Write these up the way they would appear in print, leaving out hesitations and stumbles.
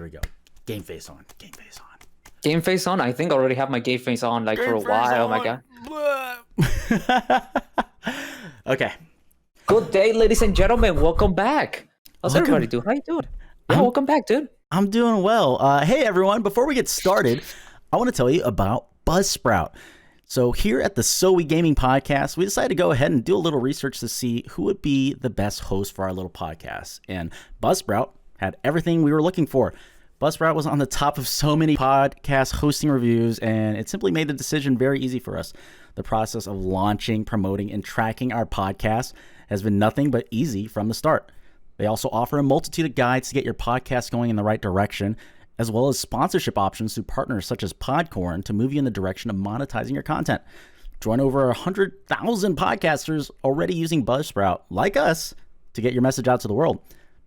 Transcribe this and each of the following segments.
we go. Game face on. Game face on. Game face on? I think I already have my game face on like game for a while. On. Oh my god. Okay. Good day, ladies and gentlemen. Welcome back. How's everybody doing? How you doing? Yeah, welcome back, dude. I'm doing well. Hey, everyone. Before we get started, I want to tell you about Buzzsprout. So here at the SoI Gaming Podcast, we decided to go ahead and do a little research to see who would be the best host for our little podcast. And Buzzsprout had everything we were looking for. Buzzsprout was on the top of so many podcast hosting reviews, and it simply made the decision very easy for us. The process of launching, promoting, and tracking our podcast has been nothing but easy from the start. They also offer a multitude of guides to get your podcast going in the right direction, as well as sponsorship options through partners such as Podcorn to move you in the direction of monetizing your content. Join over 100,000 podcasters already using Buzzsprout, like us, to get your message out to the world.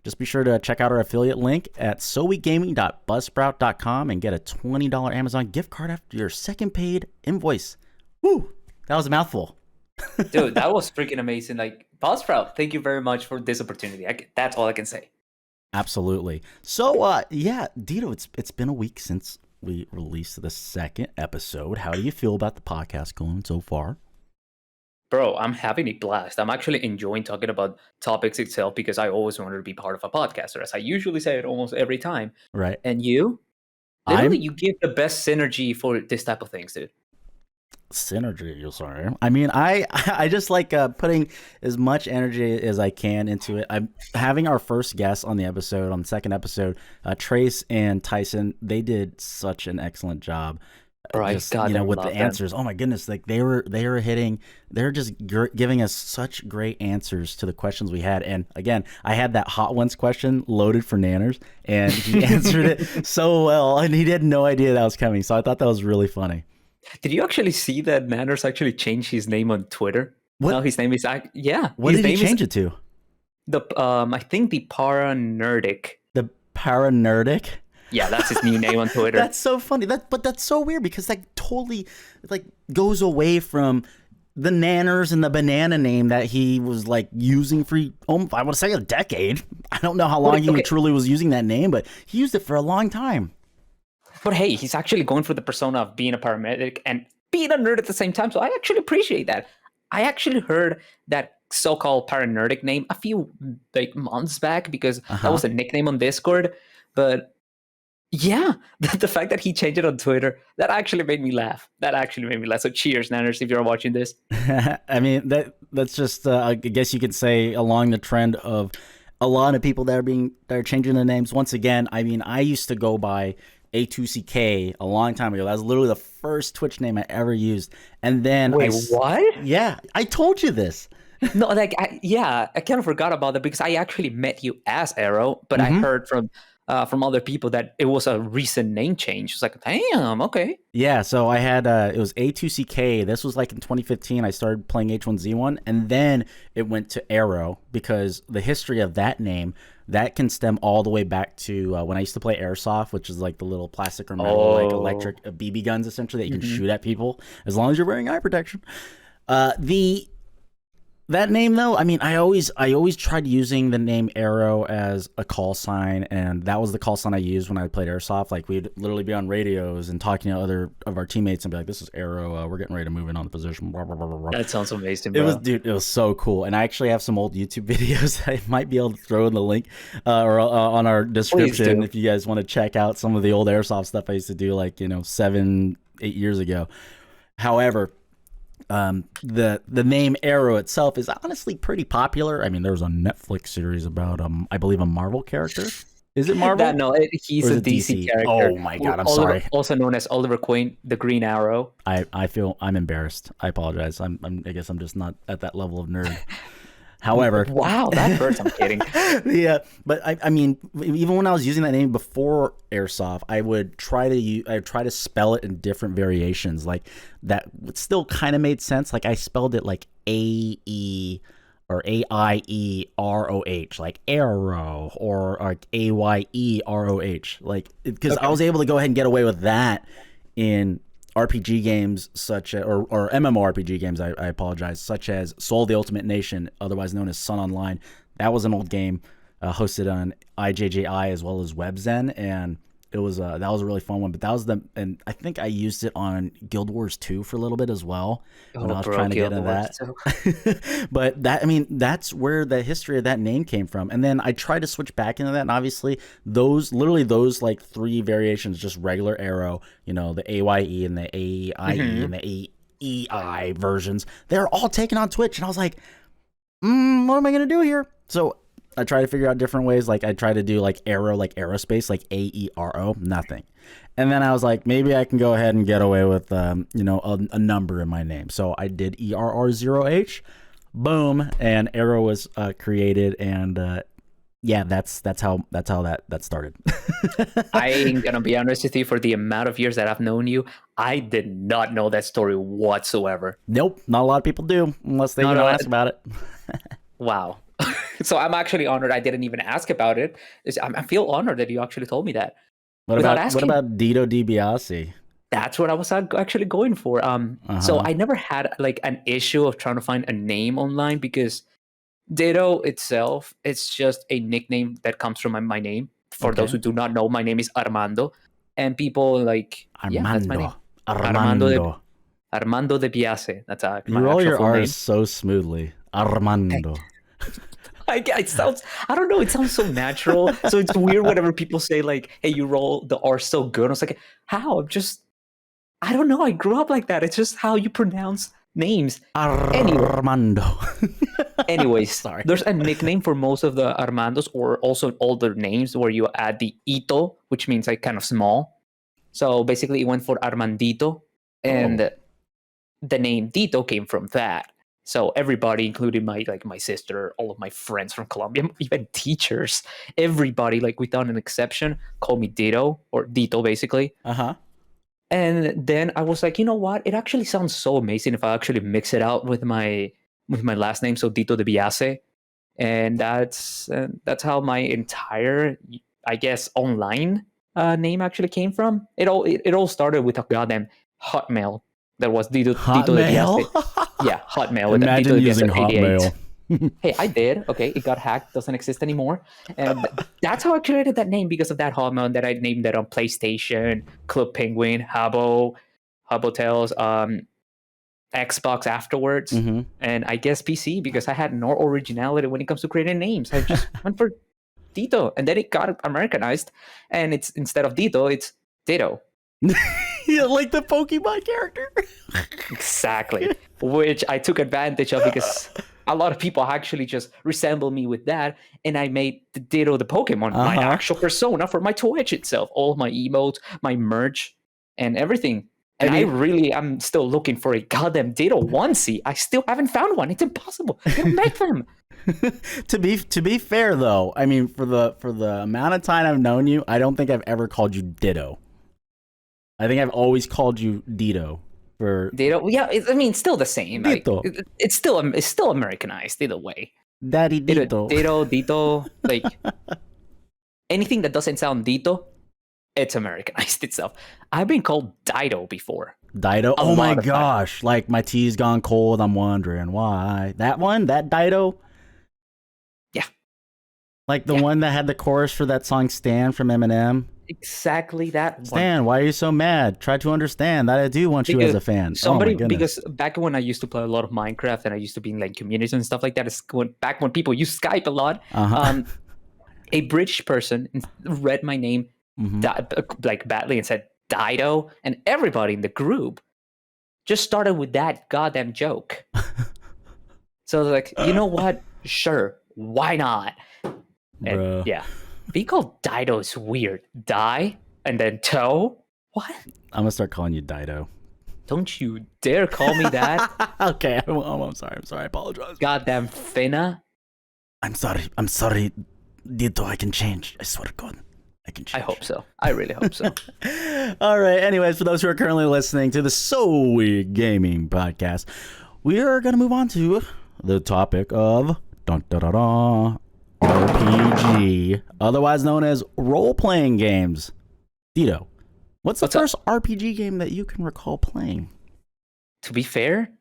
Just be sure to check out our affiliate link at soigaming.buzzsprout.com and get a $20 Amazon gift card after your second paid invoice. Woo! That was a mouthful. Dude, that was freaking amazing. Like, Buzzsprout, thank you very much for this opportunity. That's all I can say. Absolutely. So, yeah, Dito, it's been a week since we released the second episode. How do you feel about the podcast going so far? Bro, I'm having a blast. I'm actually enjoying talking about topics itself because I always wanted to be part of a podcast, or as I usually say it almost every time. Right. And you? Literally, you give the best synergy for this type of things, dude. Synergy, you're sorry. I mean, I just like putting as much energy as I can into it. I'm having our first guest on the second episode, Trace and Tyson. They did such an excellent job. Right, just, with the answers. Oh my goodness, like they're just giving us such great answers to the questions we had. And again, I had that Hot Ones question loaded for Nanners, and he answered it so well, and he had no idea that was coming. So I thought that was really funny. Did you actually see that Nanners actually changed his name on Twitter? What? No, his name is What did he change it to? I think the Paranerdic. The Paranerdic? Yeah, that's his new name on Twitter. That's so funny. But that's so weird because that totally goes away from the Nanners and the banana name that he was using for I would say a decade. I don't know how long he truly was using that name, but he used it for a long time. But hey, he's actually going for the persona of being a paramedic and being a nerd at the same time. So I actually appreciate that. I actually heard that so-called paranerdic name a few months back because that was a nickname on Discord. But yeah, the fact that he changed it on Twitter, that actually made me laugh. So cheers, Nanners, if you're watching this. I mean, that's just, I guess you could say, along the trend of a lot of people that are changing their names. Once again, I mean, I used to go by A2CK a long time ago. That was literally the first Twitch name I ever used. And then what? Yeah, I told you this. No, I kind of forgot about that because I actually met you as Arrow, but I heard from other people that it was a recent name change. It's like, damn, okay. Yeah, so I had, it was A2CK. This was in 2015. I started playing H1Z1, and then it went to Arrow because the history of that name, that can stem all the way back to when I used to play Airsoft, which is the little plastic or metal, electric BB guns, essentially, that you can shoot at people as long as you're wearing eye protection. That name, though, I mean, I always tried using the name Arrow as a call sign, and that was the call sign I used when I played Airsoft. We'd literally be on radios and talking to other of our teammates and be like, "This is Arrow. We're getting ready to move in on the position." Blah, blah, blah, blah. That sounds amazing, bro. It was so cool. And I actually have some old YouTube videos I might be able to throw in the link or on our description if you guys want to check out some of the old Airsoft stuff I used to do 7-8 years ago. However, the name Arrow itself is honestly pretty popular. I mean, there was a Netflix series about I believe a Marvel character. Is it Marvel? No, he's a DC character. Oh my god, I'm sorry. Also known as Oliver Queen, the Green Arrow. I feel I'm embarrassed. I apologize. I guess I'm just not at that level of nerd. However, wow, that hurts. I'm kidding. Yeah, but I mean, even when I was using that name before Airsoft, I would try to spell it in different variations. That still kind of made sense. I spelled it AE or AIEROH, Arrow, or AYEROH, because I was able to go ahead and get away with that in RPG games or MMORPG games, I apologize, such as Soul of the Ultimate Nation, otherwise known as Sun Online. That was an old game hosted on IJJI as well as WebZen, and It was that was a really fun one, but that was and I think I used it on Guild Wars 2 for a little bit as well when I was trying to get into that. But that's where the history of that name came from. And then I tried to switch back into that, and obviously those like 3 variations, just regular arrow, the AYE and the AIE and the AEI versions, they're all taken on Twitch, and I was like, what am I gonna do here? So I try to figure out different ways. Like I try to do like arrow, like aerospace, like AERO, nothing. And then I was like, maybe I can go ahead and get away with, a number in my name. So I did ERR0H, boom, and arrow was created. And yeah, that's how that started. I ain't gonna be honest with you. For the amount of years that I've known you, I did not know that story whatsoever. Nope, not a lot of people do unless they ask about it. Wow. So I'm actually honored I didn't even ask about it. I feel honored that you actually told me that. What about Dito DiBiase? That's what I was actually going for. So I never had like an issue of trying to find a name online, because Dito itself, it's just a nickname that comes from my name. For those who do not know, my name is Armando, and people like that's my name. Armando de Biase. That's my you roll your R's name so smoothly. Armando. It sounds, I don't know, it sounds so natural. So it's weird whenever people say like, hey, you roll the R so good. I was like, how? I don't know. I grew up like that. It's just how you pronounce names. Armando. Anyways, sorry. There's a nickname for most of the Armandos, or also older names, where you add the Ito, which means like kind of small. So basically it went for Armandito, and the name Dito came from that. So everybody, including my sister, all of my friends from Colombia, even teachers, everybody, like without an exception, called me Dito, or Dito basically. And then I was like, you know what? It actually sounds so amazing if I actually mix it out with my last name, so Dito de Biase. And that's how my entire, I guess, online name actually came from. It all started with a goddamn Hotmail that was Dito de Biase. Yeah, Hotmail. Imagine using Hotmail. Hey, I did. Okay, it got hacked. Doesn't exist anymore. And that's how I created that name, because of that Hotmail. And that I named that on PlayStation, Club Penguin, Habbo Tales, Xbox afterwards, and I guess PC, because I had no originality when it comes to creating names. I just went for Dito, and then it got Americanized, and it's, instead of Dito, it's Ditto. Yeah, like the Pokemon character. Exactly. Which I took advantage of, because a lot of people actually just resemble me with that, and I made the Ditto the Pokemon my actual persona for my Twitch itself. All of my emotes, my merch, and everything. And I'm still looking for a goddamn Ditto onesie. I still haven't found one. It's impossible. They don't make them. To be fair though, I mean, for the amount of time I've known you, I don't think I've ever called you Ditto. I think I've always called you Dito. Dito, yeah. It's still the same. Dito. Like, it's still Americanized either way. Daddy Dito. Dito, like anything that doesn't sound Dito, it's Americanized itself. I've been called Dido before. Dido? Oh my gosh! Like my tea's gone cold. I'm wondering why. That one, that Dido. Yeah. Like the one that had the chorus for that song "Stan" from Eminem. Exactly that one. Stan, why are you so mad? Try to understand that I do want you as a fan. Because back when I used to play a lot of Minecraft, and I used to be in like communities and stuff like that, back when people used Skype a lot, a British person read my name like badly and said Dido, and everybody in the group just started with that goddamn joke. So like, you know what? Sure, why not? And yeah. Be called Dido is weird. Die and then toe? What? I'm gonna start calling you Dido. Don't you dare call me that. Okay, I'm sorry. I apologize. Goddamn finna. I'm sorry. Dito, I can change. I swear to God, I can change. I hope so. I really hope so. All right. Anyways, for those who are currently listening to the SoI Gaming podcast, we are gonna move on to the topic of RPG, otherwise known as role-playing games. Dito, what's the first RPG game that you can recall playing? To be fair,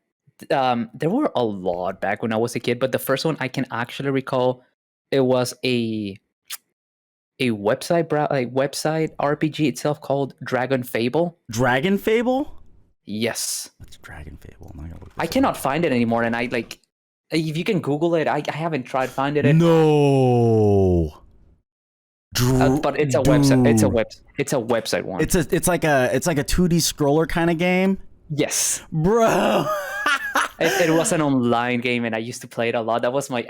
there were a lot back when I was a kid, but the first one I can actually recall, it was a a website RPG itself called Dragon Fable. Dragon Fable? Yes. What's Dragon Fable? I cannot find it anymore, and I like. If you can Google it, I haven't tried finding it. No. But it's a website. It's a website one. It's like a 2D scroller kind of game. Yes, bro. it was an online game, and I used to play it a lot. That was I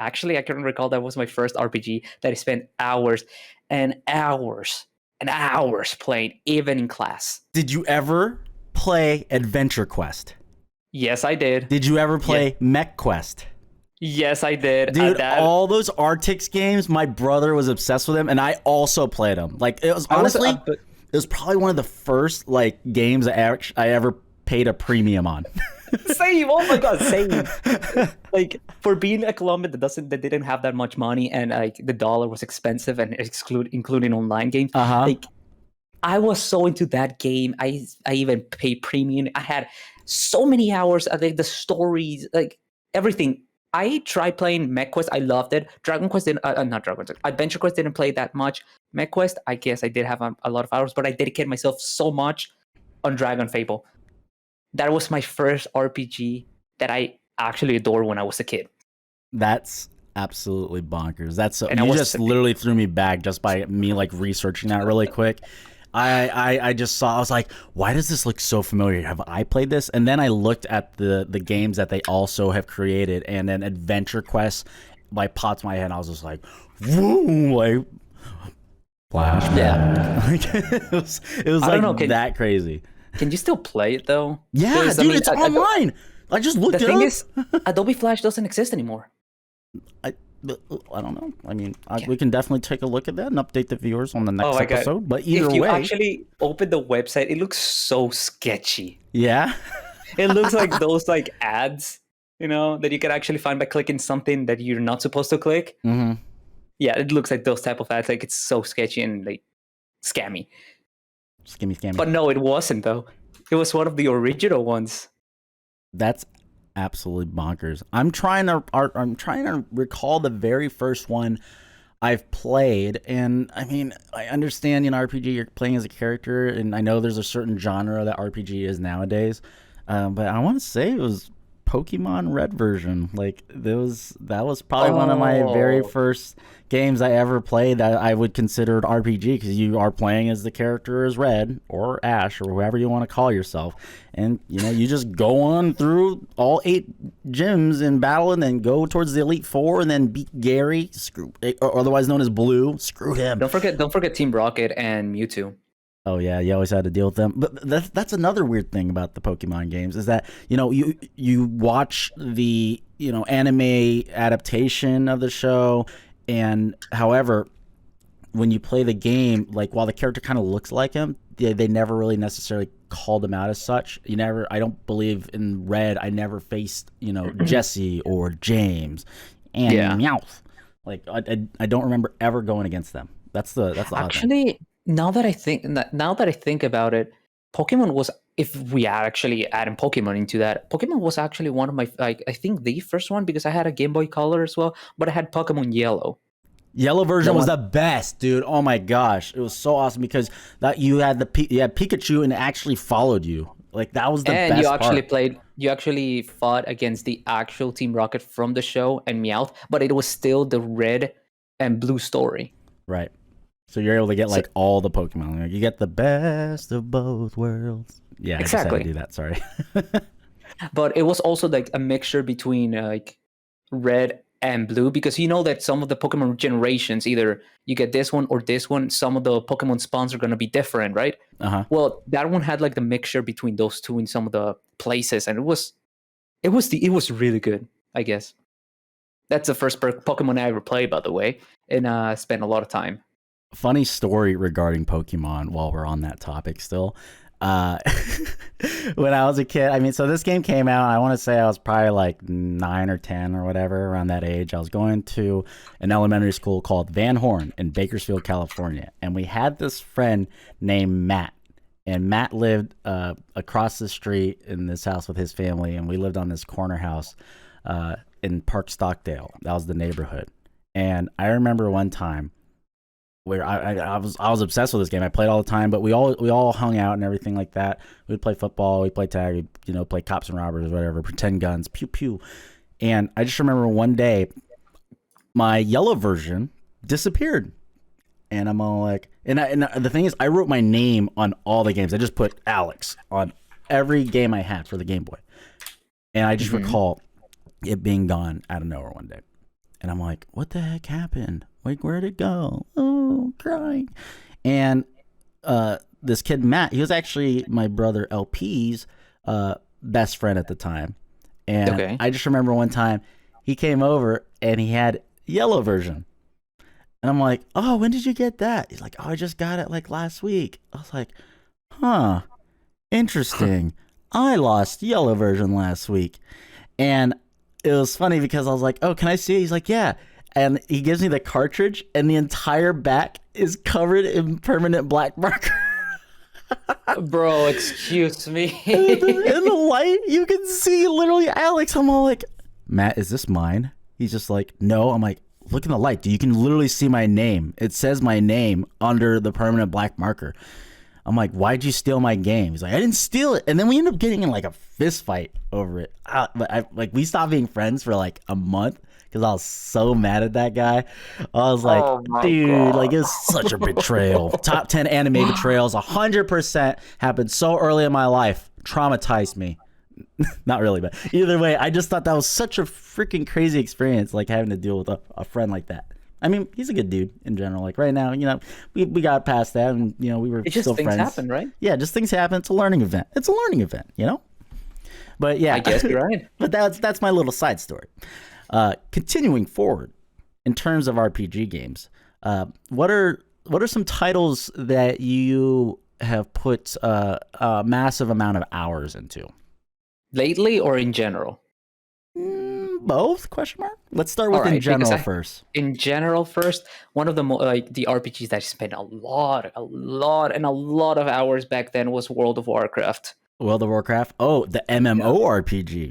couldn't recall. That was my first RPG that I spent hours and hours and hours playing, even in class. Did you ever play Adventure Quest? Yes, I did. Did you ever play Mech Quest? Yes, I did. Dude, all those Artix games, my brother was obsessed with them, and I also played them. Like, it was honestly, it was probably one of the first like games I ever paid a premium on. Same. Oh my god, same. Like, for being a Colombian that didn't have that much money, and like the dollar was expensive, and including online games. Like, I was so into that game. I even paid premium. I had so many hours. I think the stories, like everything. I tried playing Mech Quest. I loved it. Dragon Quest didn't. Not Dragon Quest. Adventure Quest didn't play that much. Mech Quest, I guess I did have a lot of hours, but I dedicated myself so much on Dragon Fable. That was my first RPG that I actually adored when I was a kid. That's absolutely bonkers. You just literally threw me back just by me like researching that really quick. I just saw, I was like, why does this look so familiar? Have I played this? And then I looked at the games that they also have created, and then Adventure Quest like popped my head, and I was just like, woo, like flashback. Yeah. Like, it was like that crazy. Can you still play it though? Yeah, dude, it's online. I just looked it up. The thing is, Adobe Flash doesn't exist anymore. I don't know. I mean, we can definitely take a look at that and update the viewers on the next episode. But either way, if you actually open the website, it looks so sketchy. Yeah, it looks like those like ads, that you can actually find by clicking something that you're not supposed to click. Mm-hmm. Yeah, it looks like those type of ads. Like, it's so sketchy and like scammy. Scammy. But no, it wasn't though. It was one of the original ones. That's absolutely bonkers. I'm trying to recall the very first one I've played, and I mean, I understand RPG, you're playing as a character, and I know there's a certain genre that RPG is nowadays, but I want to say it was Pokemon Red version. Like, that was probably one of my very first games I ever played that I would consider an RPG, because you are playing as the character as Red or Ash or whoever you want to call yourself, and you just go on through all 8 gyms in battle, and then go towards the Elite Four, and then beat Gary, otherwise known as Blue. Screw him. Don't forget Team Rocket and Mewtwo. Oh yeah, you always had to deal with them. But that's another weird thing about the Pokemon games, is that you watch the anime adaptation of the show, and however, when you play the game, like, while the character kind of looks like him, they never really necessarily called him out as such. I don't believe in Red, I never faced Jesse or James and Meowth. Like, I don't remember ever going against them. That's the odd thing. Now that I think about it, Pokemon was, if we are actually adding Pokemon into that, Pokemon was actually one of my, I think the first one, because I had a Game Boy Color as well, but I had Pokemon Yellow. Yellow version was the best, dude. Oh my gosh, it was so awesome, because that you had Pikachu, and it actually followed you. Like, that was the best part. You actually fought against the actual Team Rocket from the show and Meowth, but it was still the Red and Blue story. Right. So you're able to get like all the Pokemon. Like, you get the best of both worlds. Yeah, exactly. I just had to do that. Sorry. But it was also like a mixture between like Red and Blue, because that some of the Pokemon generations, either you get this one or this one, some of the Pokemon spawns are going to be different, right? Well, that one had like the mixture between those two in some of the places, and it was really good, I guess. That's the first Pokemon I ever played, by the way, and spent a lot of time. Funny story regarding Pokemon, while we're on that topic still. When I was a kid, so this game came out, I want to say I was probably like 9 or 10 or whatever, around that age. I was going to an elementary school called Van Horn in Bakersfield, California, and we had this friend named Matt, and Matt lived across the street in this house with his family, and we lived on this corner house in Park Stockdale. That was the neighborhood. And I remember one time where I was obsessed with this game. I played all the time, but we all hung out and everything like that. We'd play football, we'd play tag, we'd, you know, play cops and robbers or whatever, pretend guns, pew pew. And I just remember one day my yellow version disappeared. And I'm all like, and the thing is, I wrote my name on all the games. I just put Alex on every game I had for the Game Boy. And I just recall it being gone out of nowhere one day. And I'm like, what the heck happened? Like, where'd it go? Oh, crying. And this kid, Matt, he was actually my brother LP's best friend at the time. And I just remember one time he came over and he had yellow version. And I'm like, oh, when did you get that? He's like, oh, I just got it like last week. I was like, huh, interesting. I lost yellow version last week. And it was funny because I was like, oh, can I see it? He's like, yeah. And he gives me the cartridge, and the entire back is covered in permanent black marker. Bro, excuse me. in the light, you can see literally Alex. I'm all like, Matt, is this mine? He's just like, no. I'm like, look in the light, dude. You can literally see my name. It says my name under the permanent black marker. I'm like, why'd you steal my game? He's like, I didn't steal it. And then we ended up getting in like a fist fight over it. Like we stopped being friends for like a month because I was so mad at that guy. I was like, dude, God. Like it was such a betrayal. Top 10 anime betrayals, 100% happened so early in my life. Traumatized me. Not really, but either way, I just thought that was such a freaking crazy experience, like having to deal with a friend like that. I mean, he's a good dude in general. Like right now, you know, we got past that, and you know, we were still friends. Things happen, right? Yeah, just things happen. It's a learning event. You know. But yeah, I guess you're right. But that's my little side story. Continuing forward, in terms of RPG games, what are some titles that you have put a massive amount of hours into? Lately or in general? Both? Question mark. Let's start with in general first. In general first, one of the the RPGs that I spent a lot of hours back then was World of Warcraft. World of Warcraft. Oh, the MMORPG.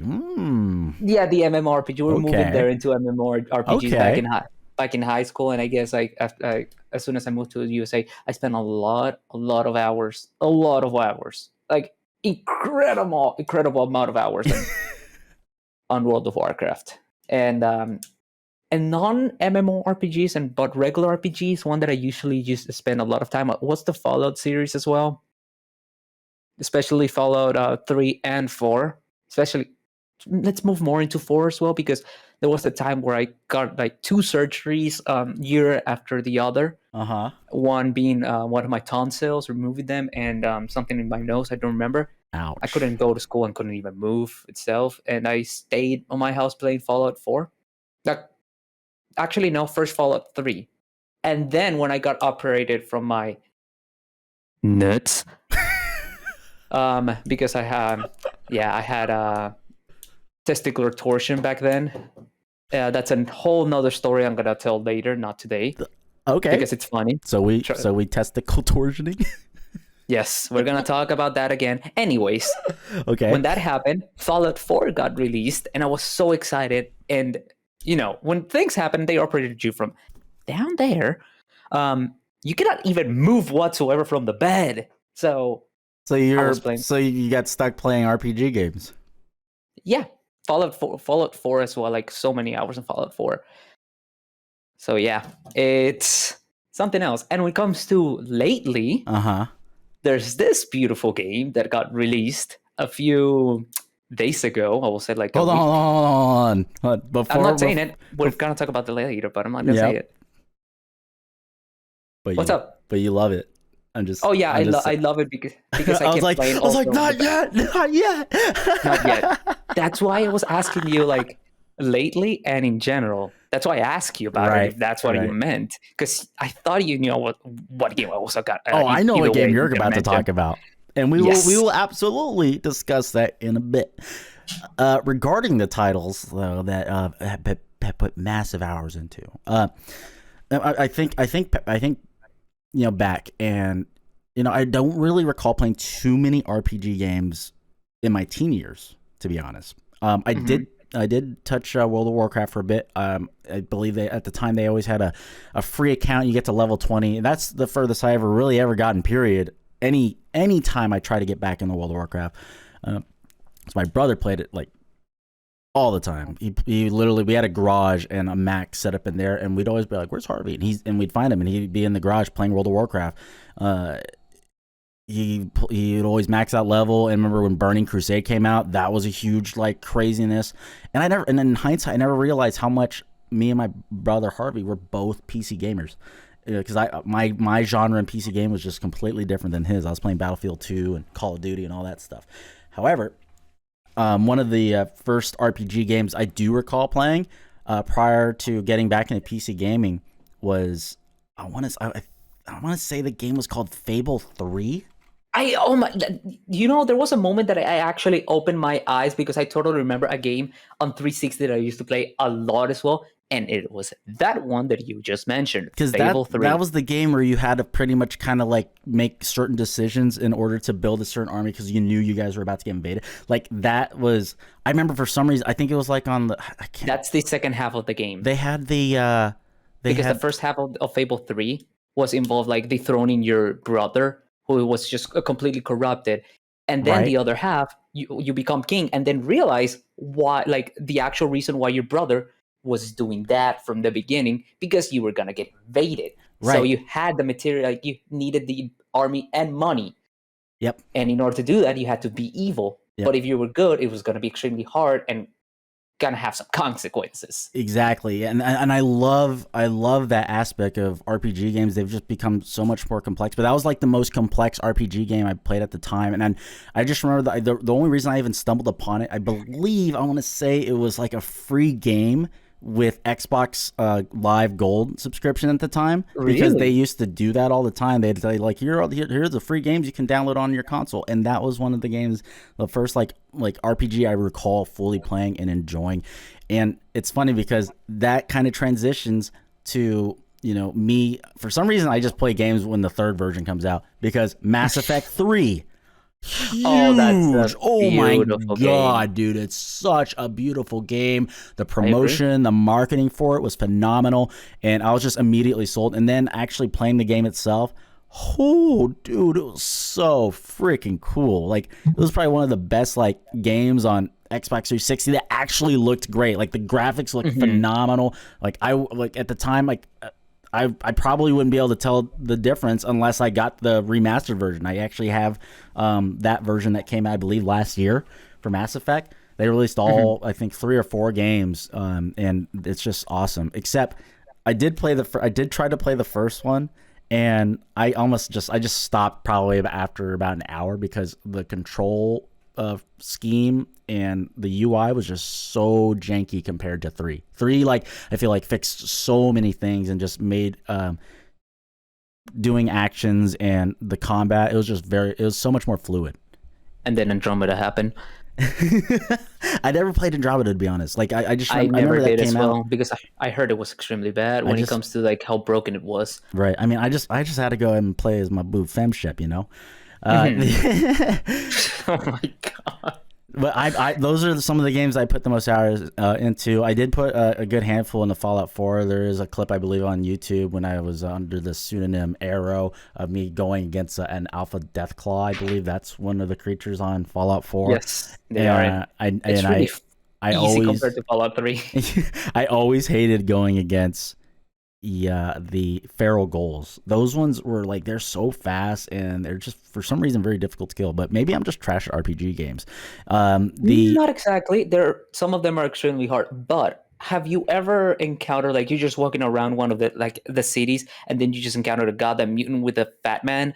Yeah, the MMORPG. We're moving there into MMORPGs back in high school, and I guess like after, as soon as I moved to the USA, I spent a lot of hours, like incredible amount of hours on World of Warcraft. And non-MMORPGs but regular RPGs, one that I usually used to spend a lot of time on was the Fallout series as well. Especially Fallout 3 and 4. Especially, let's move more into 4 as well, because there was a time where I got like 2 surgeries year after the other. One being one of my tonsils, removing them, and something in my nose, I don't remember. Ouch. I couldn't go to school and couldn't even move itself, and I stayed on my house playing Fallout 4. Actually, no, first Fallout 3. And then when I got operated from my nuts, because I had testicular torsion back then. That's a whole nother story I'm gonna tell later, not today. Okay. Because it's funny. So we testicle torsioning. Yes, we're gonna talk about that again. Anyways, okay. When that happened, Fallout 4 got released, and I was so excited. And you know, when things happen, they operated you from down there. You cannot even move whatsoever from the bed. So you got stuck playing RPG games. Yeah, Fallout 4 as well. Like so many hours in Fallout 4. So yeah, it's something else. And when it comes to lately, there's this beautiful game that got released a few days ago. I will say like hold on. I'm not saying it. We're gonna talk about it later, but I'm not gonna say it. But what's up? But you love it. I'm just. Oh yeah, I love it because I kept playing. I was like, not yet. Not yet. That's why I was asking you like lately and in general. That's why I asked you about it. If that's what you meant, because I thought you knew what game I also got. I know what game you're about to talk about, and we will absolutely discuss that in a bit. Regarding the titles though that have put massive hours into, I think you know, back and you know, I don't really recall playing too many RPG games in my teen years, to be honest. I did did touch World of Warcraft for a bit. I believe at the time they always had a free account. You get to level 20. And that's the furthest I ever gotten. Period. Any time I try to get back in the World of Warcraft, so my brother played it like all the time. He literally, we had a garage and a Mac set up in there, and we'd always be like, "Where's Harvey?" And we'd find him, and he'd be in the garage playing World of Warcraft. He'd always max out level. And remember when Burning Crusade came out, that was a huge like craziness. And in hindsight, I never realized how much me and my brother Harvey were both PC gamers, because my genre in PC game was just completely different than his. I was playing Battlefield 2 and Call of Duty and all that stuff. However, one of the first RPG games I do recall playing prior to getting back into PC gaming was, I want to say the game was called Fable 3. There was a moment that I actually opened my eyes, because I totally remember a game on 360 that I used to play a lot as well, and it was that one that you just mentioned, because that was the game where you had to pretty much kind of like make certain decisions in order to build a certain army, because you knew you guys were about to get invaded. Like that was, I remember for some reason, I think it was like on the, that's the second half of the game. They had the the first half of Fable 3 was involved like dethroning your brother, who was just completely corrupted, and then the other half, you become king, and then realize why, like the actual reason why your brother was doing that from the beginning, because you were gonna get invaded. So you had the material, like you needed the army and money. Yep. And in order to do that, you had to be evil. Yep. But if you were good, it was gonna be extremely hard and gonna have some consequences. Exactly. And I love that aspect of RPG games. They've just become so much more complex. But that was like the most complex RPG game I played at the time. And then I just remember the only reason I even stumbled upon it, I believe, I want to say it was like a free game with Xbox Live Gold subscription at the time, because they used to do that all the time. They'd say like, here's the free games you can download on your console, and that was one of the games, the first like RPG I recall fully playing and enjoying. And it's funny because that kind of transitions to, you know, me, for some reason I just play games when the third version comes out, because Mass Effect 3, huge. Oh my god, dude, it's such a beautiful game. The promotion, the marketing for it was phenomenal, and I was just immediately sold. And then actually playing the game itself, oh dude, it was so freaking cool. Like it was probably one of the best like games on Xbox 360 that actually looked great. Like the graphics looked phenomenal. Like at the time, like I probably wouldn't be able to tell the difference unless I got the remastered version. I actually have that version that came out, I believe, last year for Mass Effect. They released all, I think, 3 or 4 games, and it's just awesome. Except I did try to play the first one, and I just stopped probably after about an hour, because the control scheme and the UI was just so janky compared to 3. 3, like, I feel like fixed so many things and just made doing actions and the combat, it was so much more fluid. And then Andromeda happened. I never played Andromeda, to be honest. Like I never did that as came well, out, because I heard it was extremely bad when it comes to like how broken it was. Right. I mean, I just had to go ahead and play as my boo femship, you know. Oh my god! But those are some of the games I put the most hours into. I did put a good handful in the Fallout 4. There is a clip, I believe, on YouTube when I was under the pseudonym Arrow of me going against an Alpha Deathclaw. I believe that's one of the creatures on Fallout 4. Yes, they are. It's really easy compared to Fallout 3. I always hated going against the feral ghouls. Those ones were like, they're so fast and they're just for some reason very difficult to kill. But maybe I'm just trash at RPG games. Not exactly. Some of them are extremely hard. But have you ever encountered, like, you're just walking around one of the cities, and then you just encountered a goddamn mutant with a fat man?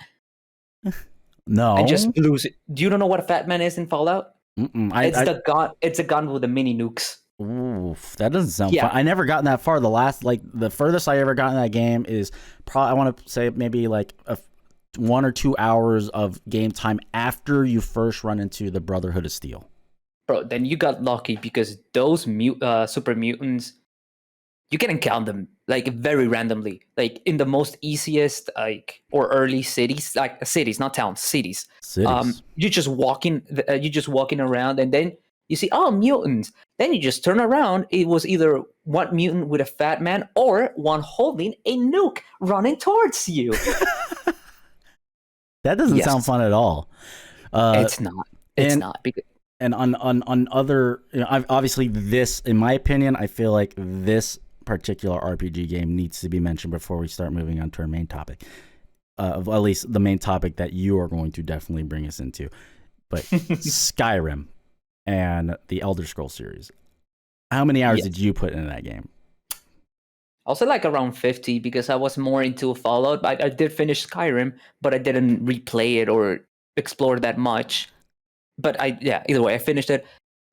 No. And just lose it. Do you don't know what a fat man is in Fallout? It's a gun with the mini nukes. Oof, that doesn't sound fun. I never gotten that far. The furthest I ever got in that game is probably, I want to say, maybe like 1 or 2 hours of game time after you first run into the Brotherhood of Steel. Bro, then you got lucky, because those super mutants, you can encounter them like very randomly, like in the most easiest or early cities, like cities, not towns, cities. You're just walking around, and then you see, oh, mutants. Then you just turn around. It was either one mutant with a fat man or one holding a nuke running towards you. That doesn't sound fun at all. It's not. It's not. And on other, obviously this, in my opinion, I feel like this particular RPG game needs to be mentioned before we start moving on to our main topic. At least the main topic that you are going to definitely bring us into. But Skyrim and the Elder Scrolls series. How many hours did you put into that game? I'll say like around 50 because I was more into Fallout. I did finish Skyrim, but I didn't replay it or explore that much. But either way, I finished it.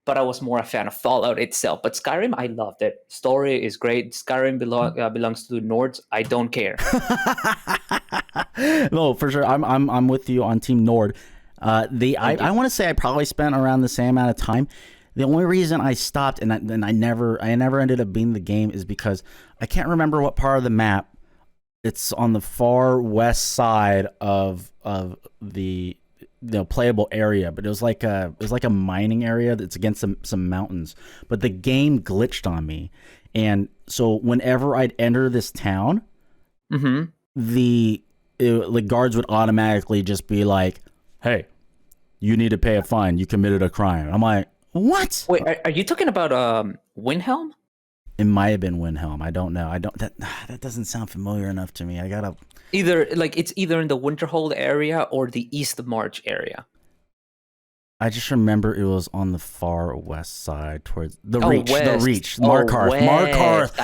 But I was more a fan of Fallout itself. But Skyrim, I loved it. Story is great. Skyrim belongs to the Nords. I don't care. No, for sure. I'm with you on Team Nord. I want to say I probably spent around the same amount of time. The only reason I stopped and I never ended up beating the game is because I can't remember what part of the map. It's on the far west side of the playable area, but it was like a mining area that's against some mountains. But the game glitched on me, and so whenever I'd enter this town, the guards would automatically just be like, "Hey, you need to pay a fine. You committed a crime." I'm like, what? Wait, are you talking about Windhelm? It might have been Windhelm. I don't know. That doesn't sound familiar enough to me. I gotta it's either in the Winterhold area or the East March area. I just remember it was on the far west side towards the Reach. West. The Reach. Markarth.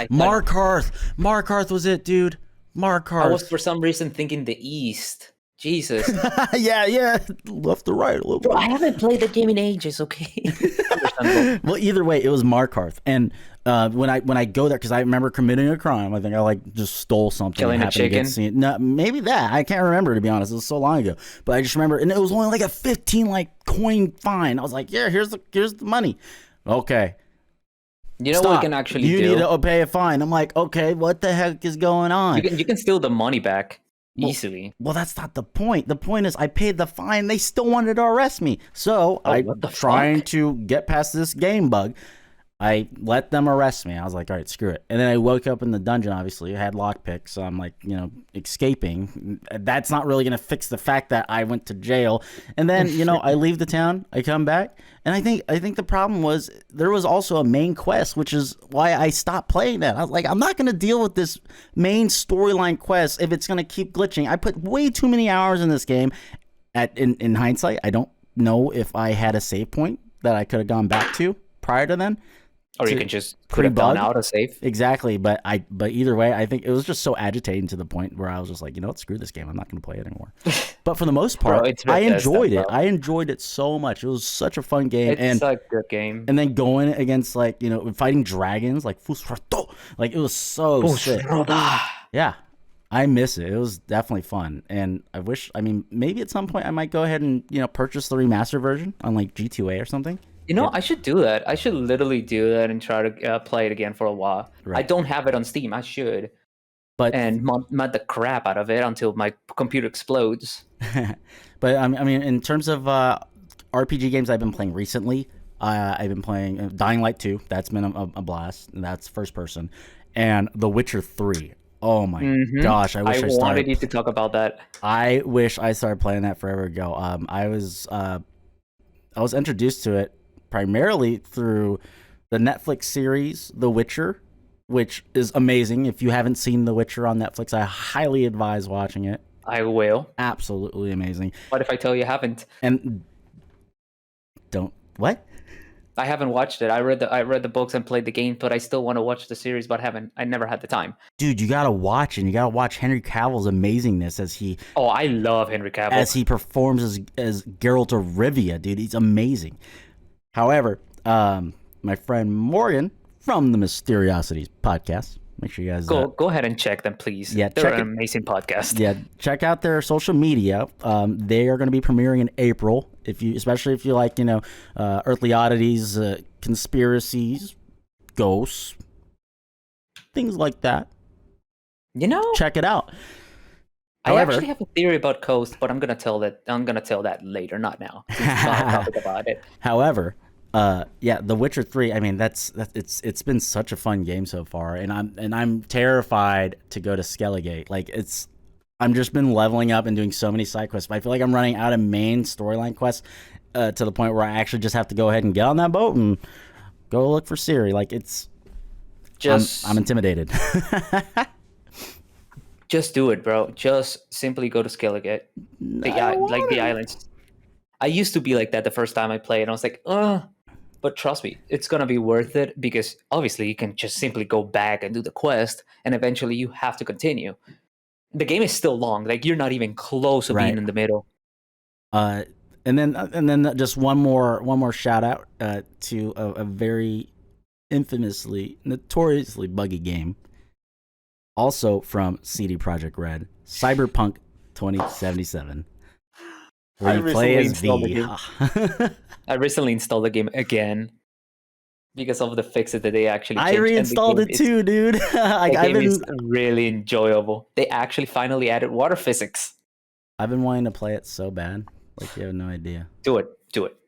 Markarth was it, dude. Markarth. I was for some reason thinking the East. Jesus. yeah. Left to right a little bit. Bro, I haven't played the game in ages, okay? Well, either way, it was Markarth. And when I go there, because I remember committing a crime. I think I just stole something. Killing a chicken? No, maybe that. I can't remember, to be honest. It was so long ago. But I just remember, and it was only like a 15 coin fine. I was like, yeah, here's the money. Okay. You know what we can actually do? You need to pay a fine. I'm like, okay, what the heck is going on? You can steal the money back. Easily. Well, that's not the point. The point is I paid the fine. They still wanted to arrest me. So I'm trying to get past this game bug. I let them arrest me. I was like, all right, screw it. And then I woke up in the dungeon, obviously. I had lockpicks. So I'm like, escaping. That's not really going to fix the fact that I went to jail. And then, I leave the town. I come back. And I think the problem was there was also a main quest, which is why I stopped playing that. I was like, I'm not going to deal with this main storyline quest if it's going to keep glitching. I put way too many hours in this game. In hindsight, I don't know if I had a save point that I could have gone back to prior to then. Or you can just put it down out of save. Exactly, but either way, I think it was just so agitating to the point where I was just like, what, screw this game. I'm not going to play it anymore. But for the most part, I enjoyed it. I enjoyed it so much. It was such a fun game. It's a good game. And then going against fighting dragons like Fusrato, it was so sick. Yeah, I miss it. It was definitely fun, and maybe at some point I might go ahead and purchase the remastered version on G2A or something. I should do that. I should literally do that and try to play it again for a while. Right. I don't have it on Steam. I should. And mod the crap out of it until my computer explodes. But in terms of RPG games I've been playing recently, I've been playing Dying Light 2. That's been a blast. And that's first person. And The Witcher 3. Oh my gosh! I wanted you to talk about that. I wish I started playing that forever ago. I was introduced to it primarily through the Netflix series The Witcher, which is amazing. If you haven't seen The Witcher on Netflix, I highly advise watching it. I will. Absolutely amazing. What if I tell you I haven't? And what? I haven't watched it. I read the books and played the game, but I still want to watch the series, but I never had the time. Dude, you gotta watch it. You gotta watch Henry Cavill's amazingness as he. Oh, I love Henry Cavill as he performs as Geralt of Rivia. Dude, he's amazing. However, my friend Morgan from the Mysteriosities podcast. Make sure you guys go ahead and check them, please. Yeah, they're an amazing podcast. Yeah, check out their social media. They are going to be premiering in April. Especially if you like, earthly oddities, conspiracies, ghosts, things like that. Check it out. However, I actually have a theory about ghosts, but I'm gonna tell that later, not now. Since we're not talking about it. However, Yeah, The Witcher 3. I mean, it's been such a fun game so far, and I'm terrified to go to Skellige. Like I'm just been leveling up and doing so many side quests, but I feel like I'm running out of main storyline quests to the point where I actually just have to go ahead and get on that boat and go look for Ciri. Like I'm intimidated. Just do it, bro. Just simply go to Skellige. Like the islands. I used to be like that the first time I played, and I was like, but trust me, it's gonna be worth it because obviously you can just simply go back and do the quest, and eventually you have to continue. The game is still long; like you're not even close to being in the middle. And then just one more shout out to a very infamously, notoriously buggy game, also from CD Projekt Red, Cyberpunk 2077. Where you play as V. I recently installed the game again because of the fixes that they actually changed. I reinstalled it too, dude. The game is really enjoyable. They actually finally added water physics. I've been wanting to play it so bad. Like, you have no idea. Do it.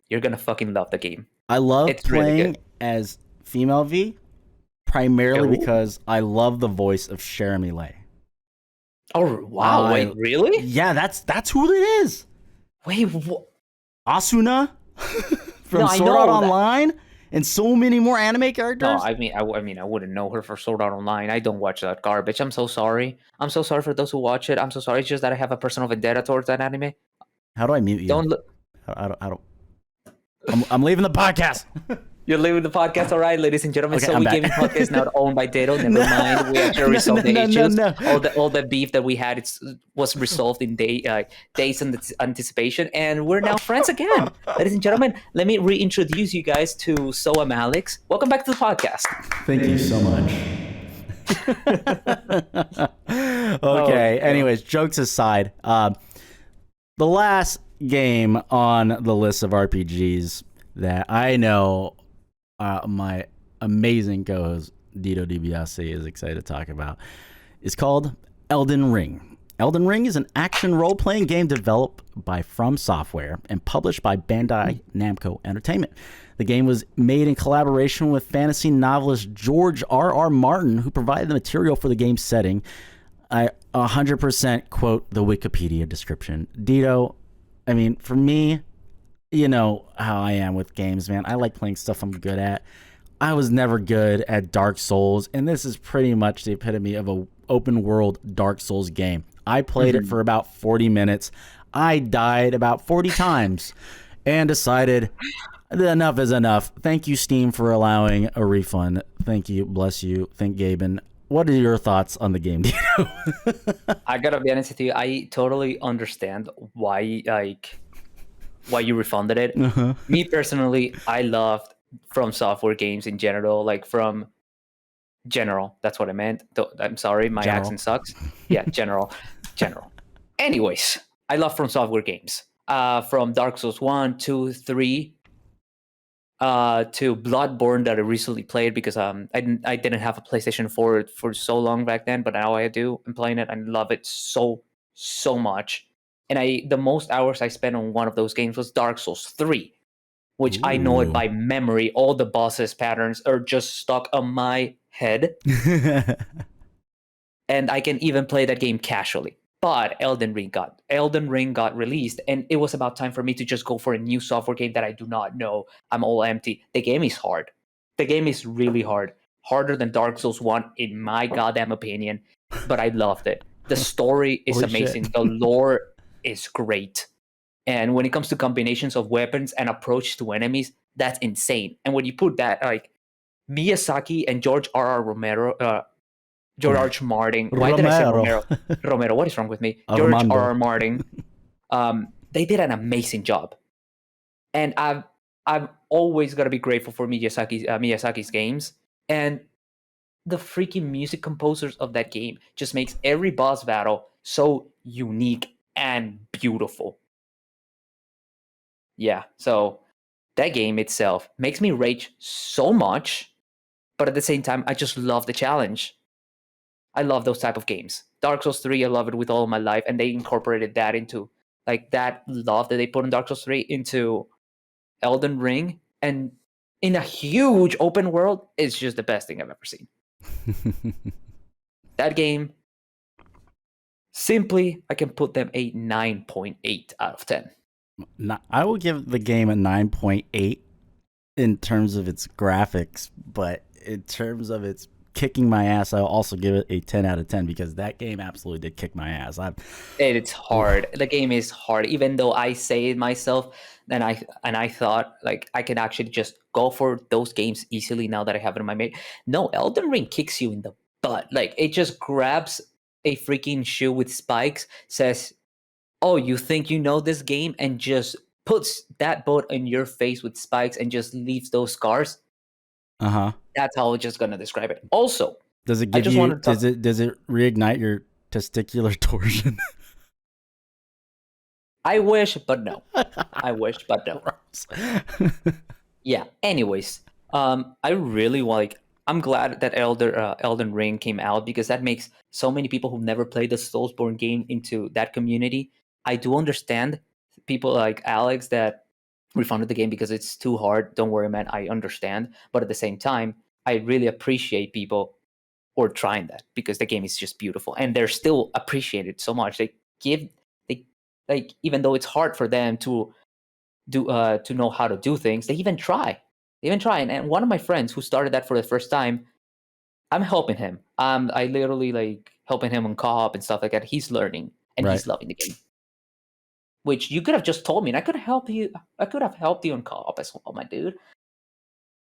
You're going to fucking love the game. I love playing really as female V, primarily because I love the voice of Jeremy Lay. Oh, wow. Wait, really? Yeah, that's who it is. Wait, what? Asuna from Sword Art Online and so many more anime characters. No, I mean, I wouldn't know her for Sword Art Online. I don't watch that garbage. I'm so sorry. I'm so sorry for those who watch it. I'm so sorry. It's just that I have a personal vendetta towards that anime. How do I mute you? Don't look. I don't. I'm leaving the podcast. You're leaving the podcast, all right, ladies and gentlemen. Okay, so we gaming podcast is now owned by Dado. Never mind. We actually resolved the issues. No. All the beef that we had was resolved in days and anticipation, and we're now friends again. Ladies and gentlemen, let me reintroduce you guys to SoImAlex. Welcome back to the podcast. Thank you so much. Okay. Anyways, jokes aside, the last game on the list of RPGs that I know my amazing co-host Dito DiBiase is excited to talk about is called Elden Ring. Elden Ring is an action role-playing game developed by From Software and published by Bandai Namco Entertainment. The game was made in collaboration with fantasy novelist George R.R. Martin, who provided the material for the game's setting. I 100% quote the Wikipedia description. Dito, I mean, for me, you know how I am with games, man. I like playing stuff I'm good at. I was never good at Dark Souls, and this is pretty much the epitome of a open world Dark Souls game. I played it for about 40 minutes. I died about 40 times and decided that enough is enough. Thank you, Steam, for allowing a refund. Thank you. Bless you. Thank Gaben. What are your thoughts on the game, Dito? I gotta be honest with you. I totally understand why you refunded it. Me personally, I loved From Software games in general. That's what I meant. I'm sorry, my accent sucks. Yeah, general. Anyways, I love From Software games. From Dark Souls 1, 2, 3, to Bloodborne that I recently played because I didn't have a PlayStation 4 for so long back then, but now I do. I'm playing it and love it so much. And the most hours I spent on one of those games was Dark Souls 3, which I know it by memory. All the bosses patterns are just stuck on my head. And I can even play that game casually. But Elden Ring got released, and it was about time for me to just go for a new software game that I do not know. I'm all empty. The game is hard. The game is really hard. Harder than Dark Souls 1, in my goddamn opinion. But I loved it. The story is amazing. Shit. The lore is great. And when it comes to combinations of weapons and approach to enemies, that's insane. And when you put that, like, Miyazaki and George R.R. Martin. Why did I say Romero? Romero, what is wrong with me? George R.R. Martin. They did an amazing job, and I'm always gonna be grateful for Miyazaki's games. And the freaking music composers of that game just makes every boss battle so unique and beautiful. Yeah, so that game itself makes me rage so much, but at the same time, I just love the challenge. I love those type of games. Dark Souls 3, I love it with all my life, and they incorporated that into, like, that love that they put in Dark Souls 3 into Elden Ring, and in a huge open world is just the best thing I've ever seen. That game, simply, I can put them a 9.8 out of 10. I will give the game a 9.8 in terms of its graphics, but in terms of its kicking my ass, I'll also give it a 10 out of 10 because that game absolutely did kick my ass. It's hard. The game is hard, even though I say it myself. And I thought like I can actually just go for those games easily now that I have it in my mate. No, Elden Ring kicks you in the butt. Like it just grabs a freaking shoe with spikes, says, "Oh, you think you know this game?" and just puts that boat in your face with spikes and just leaves those scars. Uh-huh. That's how I'm just gonna describe it. Also, Does it I give just you want to talk. does it reignite your testicular torsion? I wish, but no. I wish, but no. Yeah. Anyways, I really like. I'm glad that Elden Ring came out because that makes so many people who've never played the Soulsborne game into that community. I do understand people like Alex that refunded the game because it's too hard. Don't worry, man. I understand, but at the same time, I really appreciate people or trying that because the game is just beautiful and they're still appreciated so much. They like even though it's hard for them to know how to do things, they even try. And one of my friends who started that for the first time, I'm helping him. I literally like helping him on co-op and stuff like that. He's learning and Right. he's loving the game. Which you could have just told me, and I could have helped you. I could have helped you on co-op as well, my dude.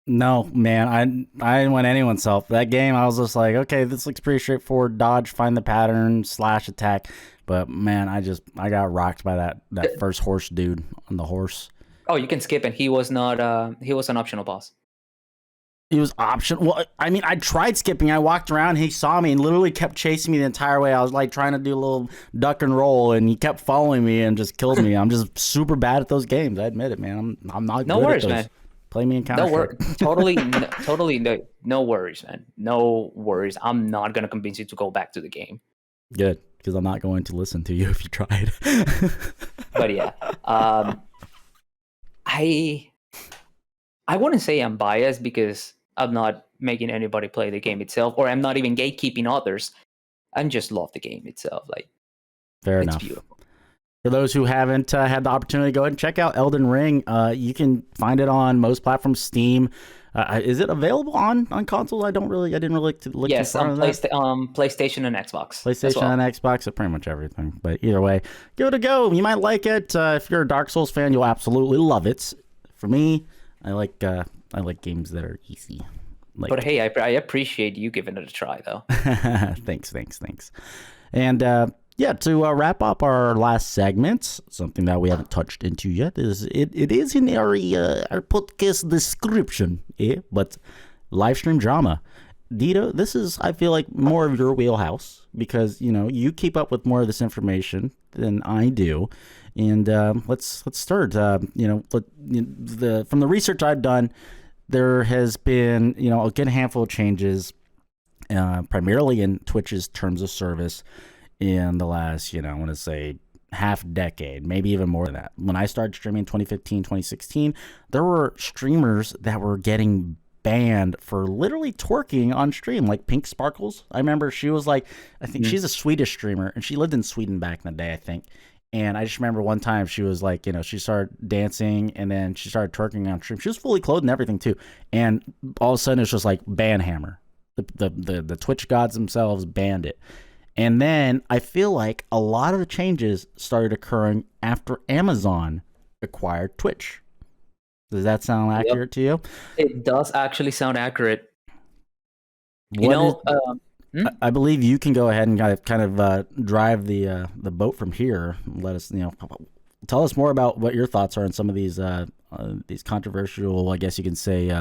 No, man, I didn't want anyone's help. That game, I was just like, okay, this looks pretty straightforward. Dodge, find the pattern, slash attack. But man, I got rocked by that first horse dude on the horse. Oh, you can skip, and he was not. He was an optional boss. He was optional. Well, I mean, I tried skipping. I walked around. He saw me and literally kept chasing me the entire way. I was like trying to do a little duck and roll, and he kept following me and just killed me. I'm just super bad at those games. I admit it, man. I'm not No good worries, at those. man. Play me in Counter No Strike. worries. Totally, no worries, man. No worries. I'm not gonna convince you to go back to the game. Good, because I'm not going to listen to you if you tried. But yeah, I wouldn't say I'm biased because I'm not making anybody play the game itself, or I'm not even gatekeeping others. I just love the game itself. Like, Fair it's enough. beautiful. For those who haven't had the opportunity, go ahead and check out Elden Ring. You can find it on most platforms. Steam. Is it available on consoles? I didn't really look Yes, too far on on that. PlayStation and Xbox. as PlayStation well. and Xbox, so pretty much everything. But either way, give it a go. You might like it. If you're a Dark Souls fan, you'll absolutely love it. For me, I like games that are easy. Like, But hey, I appreciate you giving it a try, though. thanks. And yeah, to wrap up our last segment, something that we haven't touched into yet is it is in our podcast description, but live stream drama. Dito, this is, I feel like, more of your wheelhouse because you keep up with more of this information than I do. And let's start. From the research I've done, there has been a good handful of changes, primarily in Twitch's terms of service in the last I want to say half decade, maybe even more than that. When I started streaming in 2015, 2016, there were streamers that were getting banned for literally twerking on stream, like Pink Sparkles. I remember she was like, I think she's a Swedish streamer, and she lived in Sweden back in the day, I think. And I just remember one time she was like, she started dancing and then she started twerking on stream. She was fully clothed and everything too. And all of a sudden it's just like ban hammer. The Twitch gods themselves banned it. And then I feel like a lot of the changes started occurring after Amazon acquired Twitch. Does that sound accurate to you? It does actually sound accurate. I believe you can go ahead and kind of drive the boat from here. Let us, tell us more about what your thoughts are on some of these controversial, I guess you can say,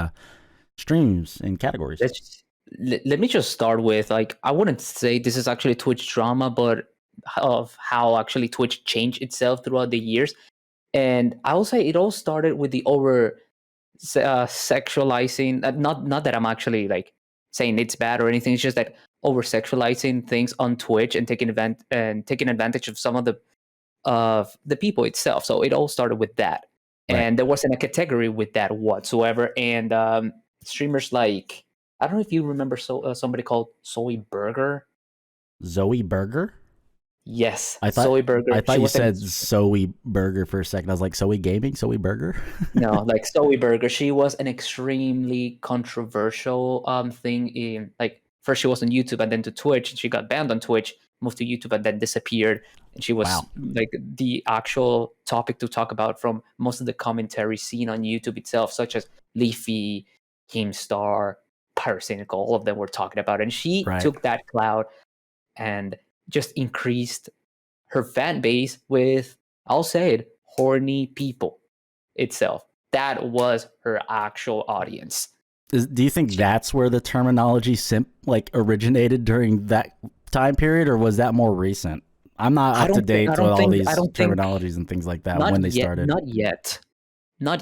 streams and categories. Let me just start with, like, I wouldn't say this is actually Twitch drama, but of how actually Twitch changed itself throughout the years. And I will say it all started with the over sexualizing. Not that I'm actually like saying it's bad or anything. It's just that over sexualizing things on Twitch and taking advantage of some of the people itself. So it all started with that. Right. and there wasn't a category with that whatsoever. And streamers like, I don't know if you remember somebody called Soy Burger. Zoe Burger. Yes, I thought Soy Burger. I She thought you was an said Zoe Burger for a second. I was like, Zoe Gaming, Zoe Burger. no, like Soy Burger. She was an extremely controversial thing. In like first she was on YouTube and then to Twitch. And she got banned on Twitch, moved to YouTube, and then disappeared. And she was Wow. like the actual topic to talk about from most of the commentary seen on YouTube itself, such as Leafy, Keemstar, Pyrocynical. All of them were talking about it. And she Right. took that cloud and just increased her fan base with, I'll say it, horny people itself. That was her actual audience. Do you think that's where the terminology simp like originated during that time period, or was that more recent? I'm not up to date with all these terminologies and things like that when they started. Not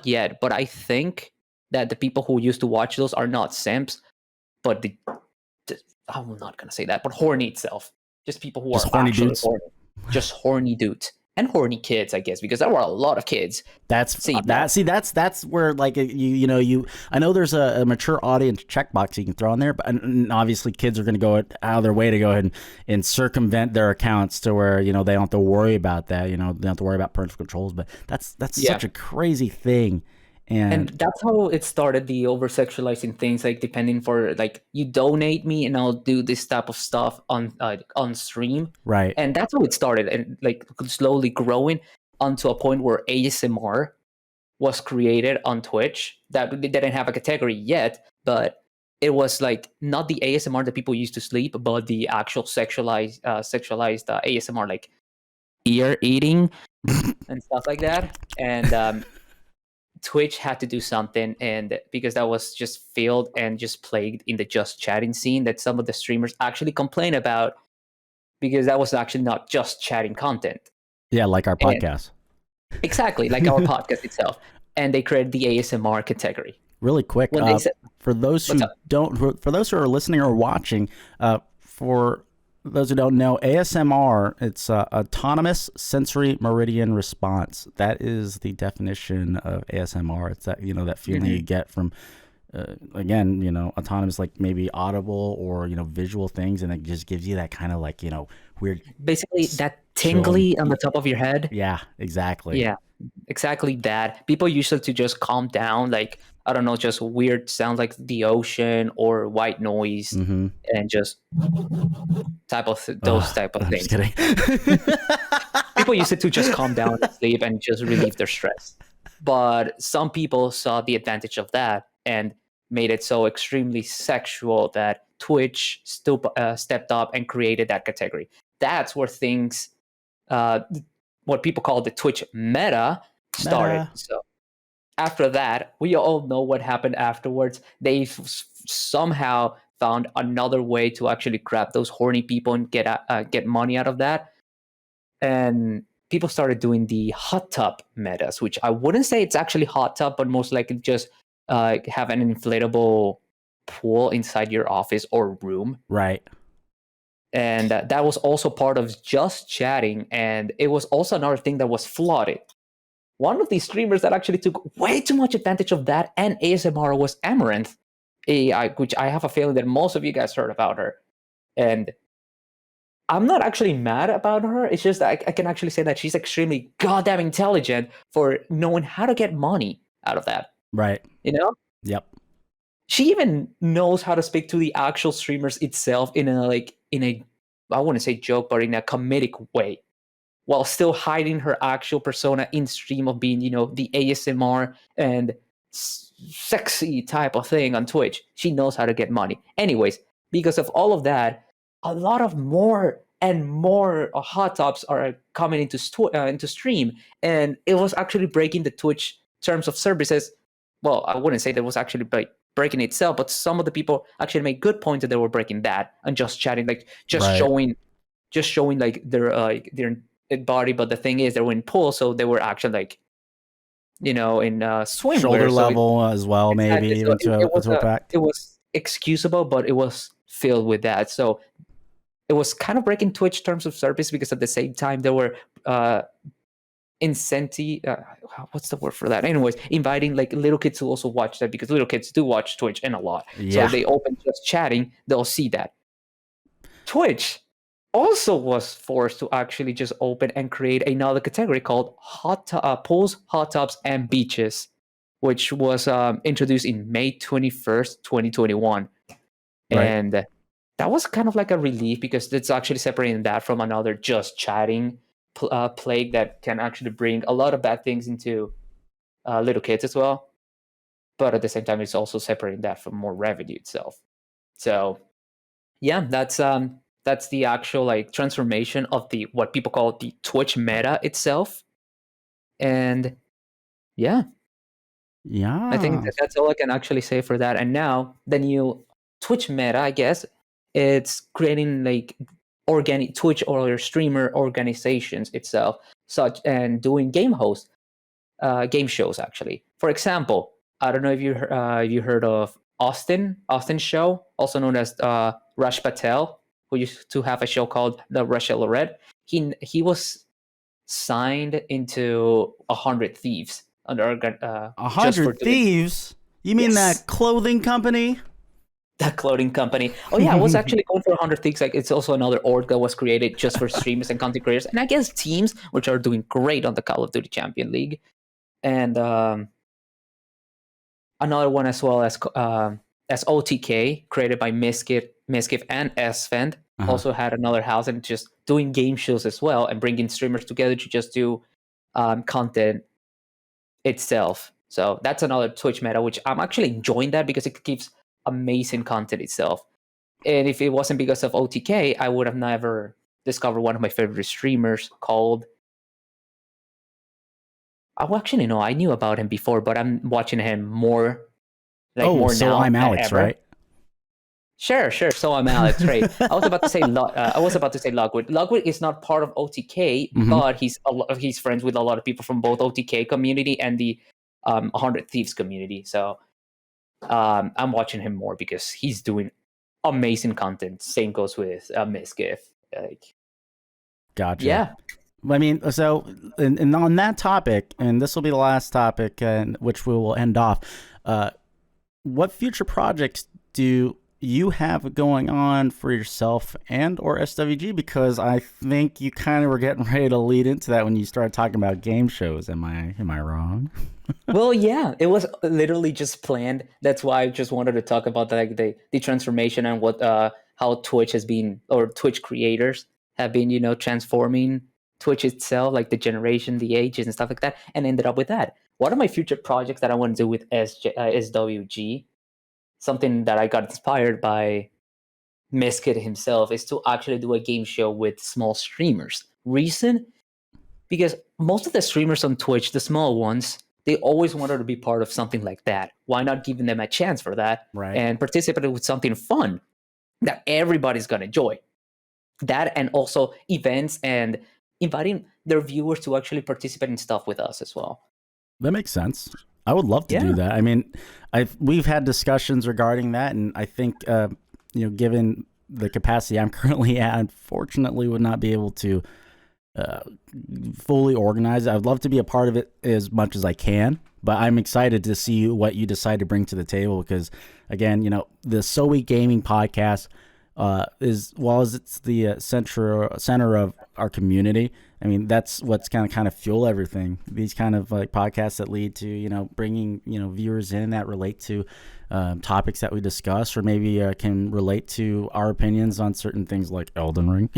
yet. But I think that the people who used to watch those are not simps, but I'm not gonna say that, but horny itself, just people who Just are horny actually dudes? horny, just horny dudes and horny kids, I guess, because there were a lot of kids. That's where like I know there's a mature audience checkbox you can throw in there, but and obviously kids are going to go out of their way to go ahead and circumvent their accounts to where they don't have to worry about that. They don't have to worry about parental controls. But that's such a crazy thing. And that's how it started, the over sexualizing things, like depending for like you donate me and I'll do this type of stuff on stream. Right. And that's how it started, and like slowly growing onto a point where ASMR was created on Twitch. That didn't have a category yet, but it was like not the ASMR that people used to sleep, but the actual sexualized ASMR, like ear eating and stuff like that. And Twitch had to do something, and because that was just failed and just plagued in the just chatting scene that some of the streamers actually complain about, because that was actually not just chatting content. Yeah, like our podcast. Exactly, like our podcast itself. And they created the ASMR category. Really quick, for those who are listening or watching, for those who don't know, ASMR, it's autonomous sensory meridian response. That is the definition of ASMR. It's that that feeling you get from again, autonomous, like maybe audible or visual things, and it just gives you that kind of like weird, basically that tingly on the top of your head. Yeah, exactly. Yeah, exactly that. People usually to just calm down, like I don't know, just weird sounds like the ocean or white noise, and just those type of things. Just kidding. People use it to just calm down and sleep and just relieve their stress. But some people saw the advantage of that and made it so extremely sexual that Twitch stepped up and created that category. That's where things, what people call the Twitch meta, started. So after that, we all know what happened afterwards. They somehow found another way to actually grab those horny people and get money out of that. And people started doing the hot tub metas, which I wouldn't say it's actually hot tub, but most likely just have an inflatable pool inside your office or room. Right. And that was also part of just chatting. And it was also another thing that was flooded. One of these streamers that actually took way too much advantage of that and ASMR was Amaranth, which I have a feeling that most of you guys heard about her. And I'm not actually mad about her. It's just that I can actually say that she's extremely goddamn intelligent for knowing how to get money out of that. Right. Yep. She even knows how to speak to the actual streamers itself in a I wouldn't say joke, but in a comedic way, while still hiding her actual persona in stream of being, the ASMR and sexy type of thing on Twitch. She knows how to get money. Anyways, because of all of that, a lot of more and more hot tubs are coming into stream, and it was actually breaking the Twitch terms of services. Well, I wouldn't say that was actually breaking itself, but some of the people actually made good points that they were breaking that and just chatting, like showing like their body. But the thing is, they were in pool, so they were actually like, in swimwear, shoulder level as well, maybe even to a fact. It was excusable, but it was filled with that. So it was kind of breaking Twitch terms of service, because at the same time they were incentive. What's the word for that? Anyways, inviting like little kids to also watch that, because little kids do watch Twitch and a lot. So Yeah. if they open just chatting, they'll see that. Twitch also was forced to actually just open and create another category called pools, hot tubs, and beaches, which was introduced in May 21st, 2021. Right. And that was kind of like a relief, because it's actually separating that from another just chatting plague that can actually bring a lot of bad things into little kids as well. But at the same time, it's also separating that from more revenue itself. So yeah, that's the actual like transformation of the what people call the Twitch meta itself. And yeah, I think Yeah. that's all I can actually say for that. And now the new Twitch meta, I guess, it's creating like organic Twitch or streamer organizations itself, such and doing game shows actually. For example, I don't know if you heard of Austin's show, also known as Rush Patel, who used to have a show called The Rush Red. He was signed into 100 Thieves under A just for hundred doing thieves. You mean yes, that clothing company? that clothing company. Oh yeah, I was actually going for 100 Thieves. Like it's also another org that was created just for streamers and content creators, and I guess teams which are doing great on the Call of Duty Champion League, and another one as OTK, created by Miskiff and Sfend, Uh-huh. also had another house and just doing game shows as well and bringing streamers together to just do content itself. So that's another Twitch meta, which I'm actually enjoying that because it gives amazing content itself. And if it wasn't because of OTK, I would have never discovered one of my favorite streamers called. I actually know I knew about him before, but I'm watching him more, like Oh, more so now I'm than Alex, ever. right? Sure. So I'm Alex, right? I was about to say Lugwood. Lugwood is not part of OTK, Mm-hmm. but he's friends with a lot of people from both OTK community and the 100 Thieves community. So I'm watching him more because he's doing amazing content. Same goes with Miskiff. Like, Gotcha. yeah. I mean, so and on that topic, and this will be the last topic, and which we will end off. What future projects do you have going on for yourself and or SWG? Because I think you kind of were getting ready to lead into that when you started talking about game shows. Am I wrong? Well, yeah, it was literally just planned. That's why I just wanted to talk about like the transformation and what how Twitch has been, or Twitch creators have been, transforming Twitch itself, like the generation, the ages, and stuff like that, and ended up with that. One of my future projects that I want to do with SWG, something that I got inspired by Miskid himself, is to actually do a game show with small streamers. Reason? Because most of the streamers on Twitch, the small ones, they always wanted to be part of something like that. Why not giving them a chance for that Right. and participate with something fun that everybody's gonna enjoy? That, and also events and inviting their viewers to actually participate in stuff with us as well. That makes sense. I would love to do Yeah. that. I mean, we've had discussions regarding that, and I think given the capacity I'm currently at, unfortunately, would not be able to fully organize it. I'd love to be a part of it as much as I can, but I'm excited to see what you decide to bring to the table because, again, the SoE Gaming podcast is, well, as it's the center of our community. I mean, that's what's kind of fuel everything. These kind of like podcasts that lead to bringing viewers in that relate to topics that we discuss, or maybe can relate to our opinions on certain things like Elden Ring.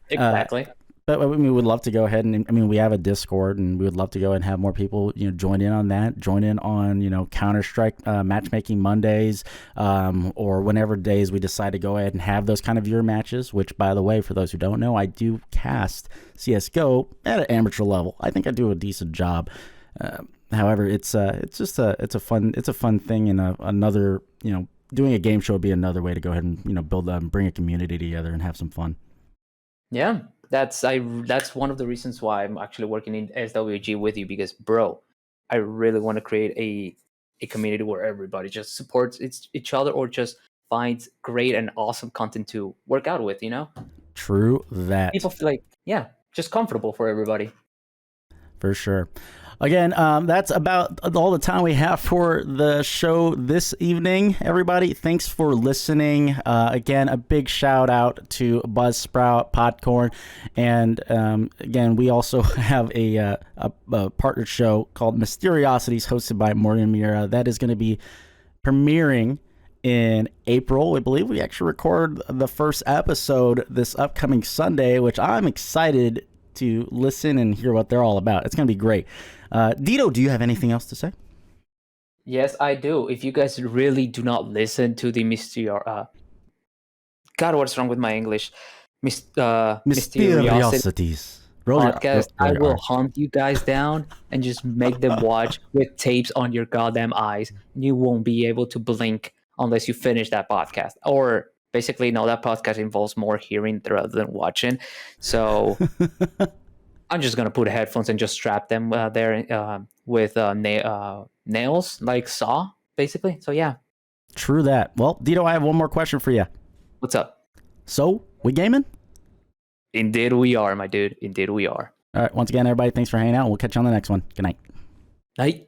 Exactly. But we would love to go ahead and, I mean, we have a Discord, and we would love to go ahead and have more people, join in on that, join in on, Counter-Strike matchmaking Mondays, or whenever days we decide to go ahead and have those kind of viewer matches, which, by the way, for those who don't know, I do cast CSGO at an amateur level. I think I do a decent job. However, it's just a fun thing, and another, doing a game show would be another way to go ahead and, build bring a community together and have some fun. Yeah. That's one of the reasons why I'm actually working in SWG with you, because bro, I really want to create a community where everybody just supports each other, or just finds great and awesome content to work out with, True that. People feel like, yeah, just comfortable for everybody. For sure. Again, that's about all the time we have for the show this evening. Everybody, thanks for listening. Again, a big shout out to Buzzsprout, Podcorn, and again, we also have a partner show called Mysteriosities, hosted by Morgan Mira. That is going to be premiering in April. I believe we actually record the first episode this upcoming Sunday, which I'm excited to listen and hear what they're all about. It's going to be great. Dito, do you have anything else to say? Yes, I do. If you guys really do not listen to the God, what's wrong with my English? Mysteriosities podcast, I will hunt you guys down and just make them watch with tapes on your goddamn eyes. You won't be able to blink unless you finish that podcast. Or basically, no, that podcast involves more hearing rather than watching. So I'm just going to put headphones and just strap them there with nails, like Saw, basically. So, yeah. True that. Well, Dito, I have one more question for you. What's up? So, we gaming? Indeed we are, my dude. Indeed we are. All right. Once again, everybody, thanks for hanging out. We'll catch you on the next one. Good night. Night.